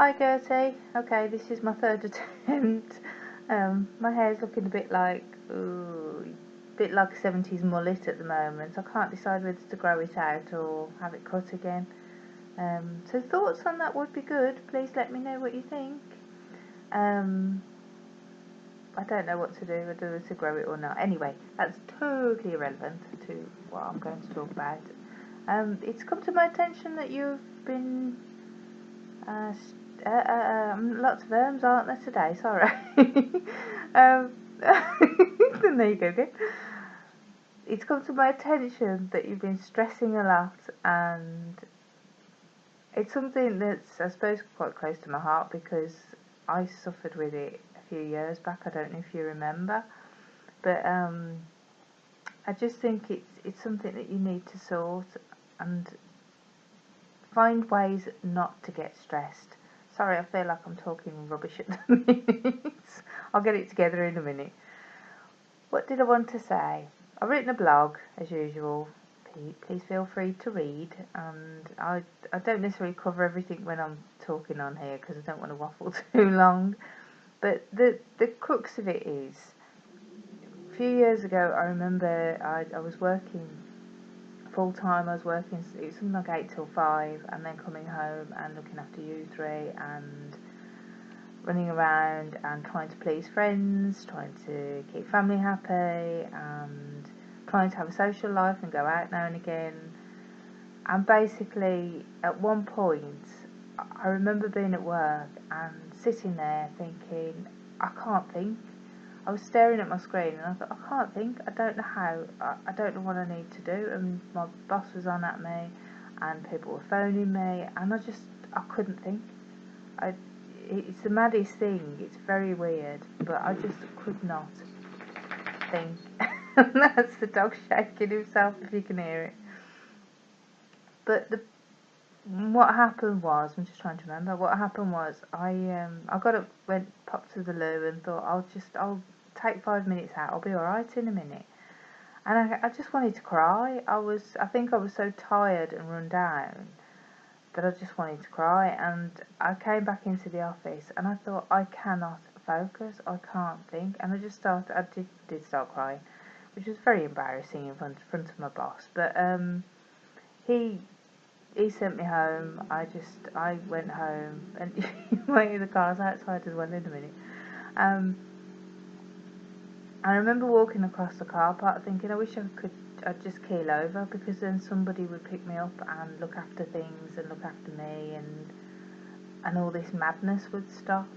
Hi Gertie. Okay, this is my third attempt. My hair's looking a bit like a 70s mullet at the moment. I can't decide whether to grow it out or have it cut again. So thoughts on that would be good. Please let me know what you think. I don't know what to do, whether to grow it or not. Anyway, that's totally irrelevant to what I'm going to talk about. It's come to my attention that you've been lots of worms, aren't there today? Sorry. There you go again. It's come to my attention that you've been stressing a lot, and it's something that's, I suppose, quite close to my heart because I suffered with it a few years back. I don't know if you remember, but I just think it's something that you need to sort and find ways not to get stressed. Sorry, I feel like I'm talking rubbish at the minute. I'll get it together in a minute. What did I want to say? I've written a blog, as usual. Please feel free to read. And I don't necessarily cover everything when I'm talking on here because I don't want to waffle too long. But the crux of it is, a few years ago, I remember I was working full time. I was working, it was something like 8 till 5, and then coming home and looking after you three and running around and trying to please friends, trying to keep family happy, and trying to have a social life and go out now and again. And basically, at one point, I remember being at work and sitting there thinking, I can't think. I was staring at my screen and I thought, I can't think, I don't know how, I don't know what I need to do. And my boss was on at me and people were phoning me and I couldn't think. It's the maddest thing, it's very weird, but I just could not think. And that's the dog shaking himself, if you can hear it. But what happened was, I'm just trying to remember, what happened was I got up, popped to the loo and thought I'll take 5 minutes out, I'll be alright in a minute. And I just wanted to cry. I think I was so tired and run down that I just wanted to cry, and I came back into the office and I thought, I cannot focus, I can't think, and I did start crying, which was very embarrassing in front of my boss, but he sent me home. I went home and waiting the car's outside as well in a minute. I remember walking across the car park thinking I wish I'd just keel over because then somebody would pick me up and look after things and look after me, and all this madness would stop.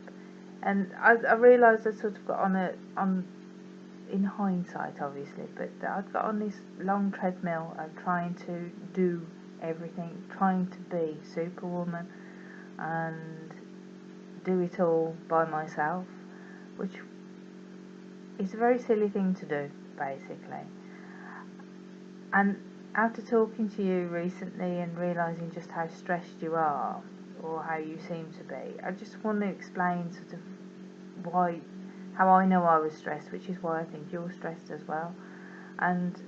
And I realised I sort of got on in hindsight obviously, but I'd got on this long treadmill of trying to do everything, trying to be Superwoman and do it all by myself, which is a very silly thing to do, basically. And after talking to you recently and realising just how stressed you are, or how you seem to be, I just want to explain sort of how I know I was stressed, which is why I think you're stressed as well. And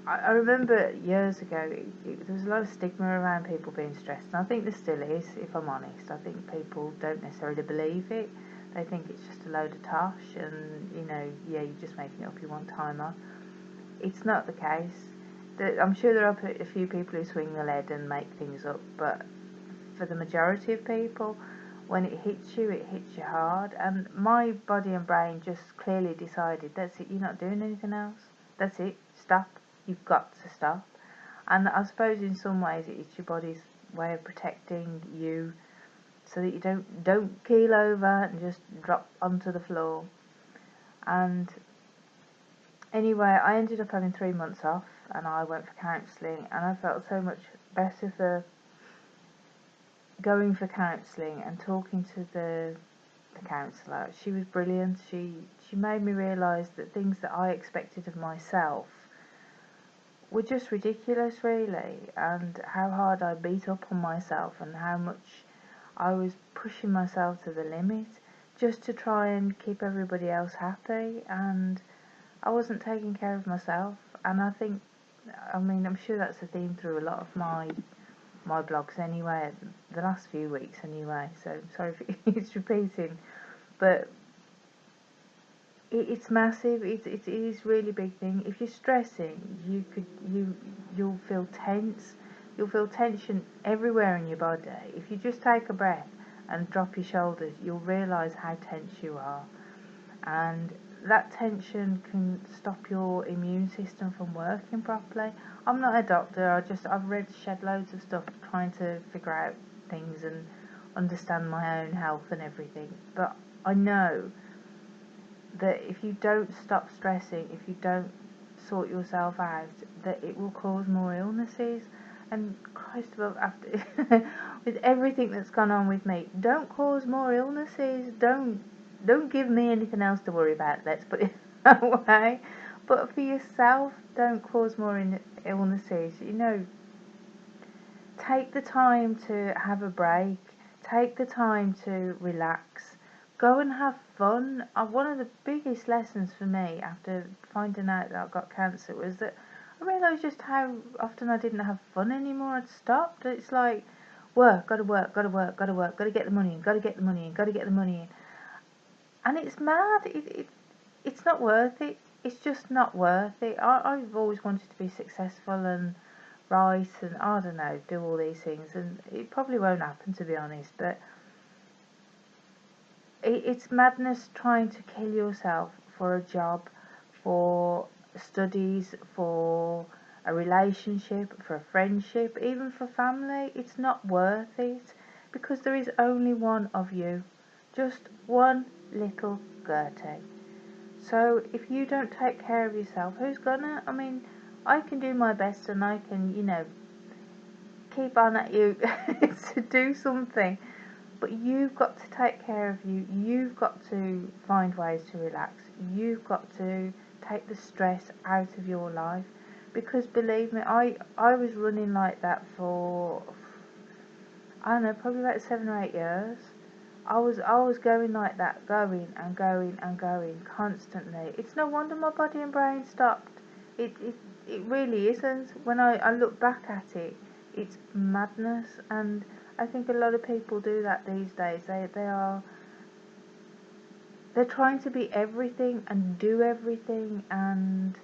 I remember years ago, there was a lot of stigma around people being stressed, and I think there still is, if I'm honest. I think people don't necessarily believe it. They think it's just a load of tosh, and, you're just making it up, you want time off. It's not the case. I'm sure there are a few people who swing the lead and make things up, but for the majority of people, when it hits you hard. And my body and brain just clearly decided, that's it, you're not doing anything else. That's it, stop. You've got to stop. And I suppose in some ways it's your body's way of protecting you so that you don't keel over and just drop onto the floor. And anyway, I ended up having 3 months off and I went for counselling, and I felt so much better for going for counselling and talking to the counsellor. She was brilliant. She made me realise that things that I expected of myself were just ridiculous, really, and how hard I beat up on myself and how much I was pushing myself to the limit just to try and keep everybody else happy, and I wasn't taking care of myself. And I'm sure that's a theme through a lot of my my blogs anyway, the last few weeks anyway, so sorry if it's repeating, but it's massive. It is really big thing. If you're stressing, you'll feel tense. You'll feel tension everywhere in your body. If you just take a breath and drop your shoulders, you'll realise how tense you are, and that tension can stop your immune system from working properly. I'm not a doctor. I've read shed loads of stuff trying to figure out things and understand my own health and everything, but I know that if you don't stop stressing, if you don't sort yourself out, that it will cause more illnesses. And Christ above, after with everything that's gone on with me, don't cause more illnesses. Don't give me anything else to worry about. Let's put it that way. But for yourself, don't cause more illnesses. Take the time to have a break. Take the time to relax. Go and have fun. One of the biggest lessons for me after finding out that I got cancer was that I realised just how often I didn't have fun anymore. I'd stopped. It's like, gotta work, gotta work, gotta work, gotta get the money in, gotta get the money in, gotta get the money in. And it's mad. It's not worth it. It's just not worth it. I've always wanted to be successful and right and, I don't know, do all these things, and it probably won't happen, to be honest, but it's madness trying to kill yourself for a job, for studies, for a relationship, for a friendship, even for family. It's not worth it, because there is only one of you, just one little Gertie. So if you don't take care of yourself, who's gonna? I mean, I can do my best and I can, keep on at you to do something, but you've got to take care of you. You've got to find ways to relax. You've got to take the stress out of your life, because believe me, I was running like that for, I don't know, probably about 7 or 8 years. I was going like that, going and going and going constantly. It's no wonder my body and brain stopped. It really isn't. When I look back at it, it's madness, and I think a lot of people do that these days. They're trying to be everything and do everything, and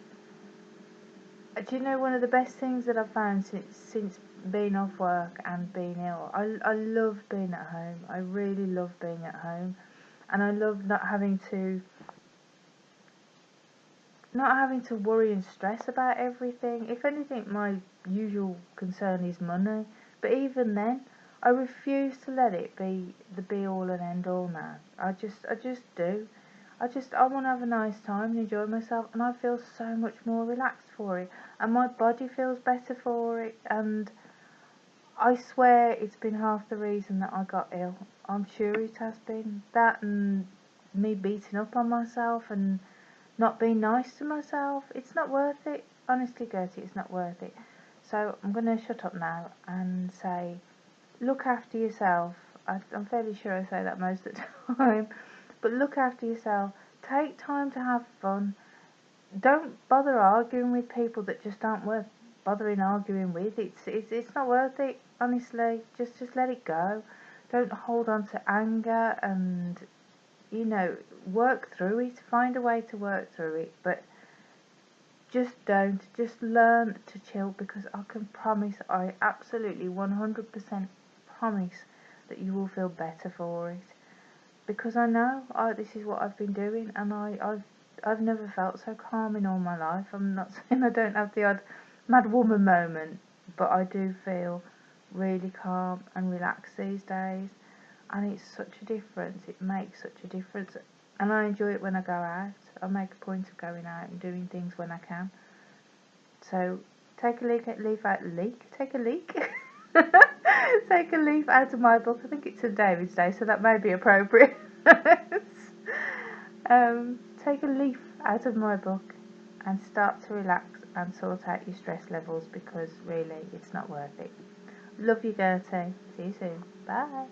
do you know, one of the best things that I've found since being off work and being ill, I love being at home. I really love being at home, and I love not having to worry and stress about everything. If anything, my usual concern is money, but even then, I refuse to let it be the be all and end all now. I just do. I want to have a nice time and enjoy myself, and I feel so much more relaxed for it, and my body feels better for it, and I swear it's been half the reason that I got ill. I'm sure it has been. That and me beating up on myself and not being nice to myself. It's not worth it. Honestly, Gertie, it's not worth it. So I'm going to shut up now and say, look after yourself. I'm fairly sure I say that most of the time. But look after yourself. Take time to have fun. Don't bother arguing with people that just aren't worth bothering arguing with. It's not worth it. Honestly, just let it go. Don't hold on to anger, and work through it. Find a way to work through it, but just don't. Just learn to chill, because I can promise, I absolutely 100% promise that you will feel better for it. Because I know this is what I've been doing, and I've never felt so calm in all my life. I'm not saying I don't have the odd mad woman moment, but I do feel really calm and relaxed these days, and it's such a difference. It makes such a difference, and I enjoy it when I go out. I make a point of going out and doing things when I can. So take a leaf out take a leaf out of my book. I think it's St David's Day, so that may be appropriate. Take a leaf out of my book and start to relax and sort out your stress levels, because really it's not worth it. Love you, Gertie. See you soon. Bye.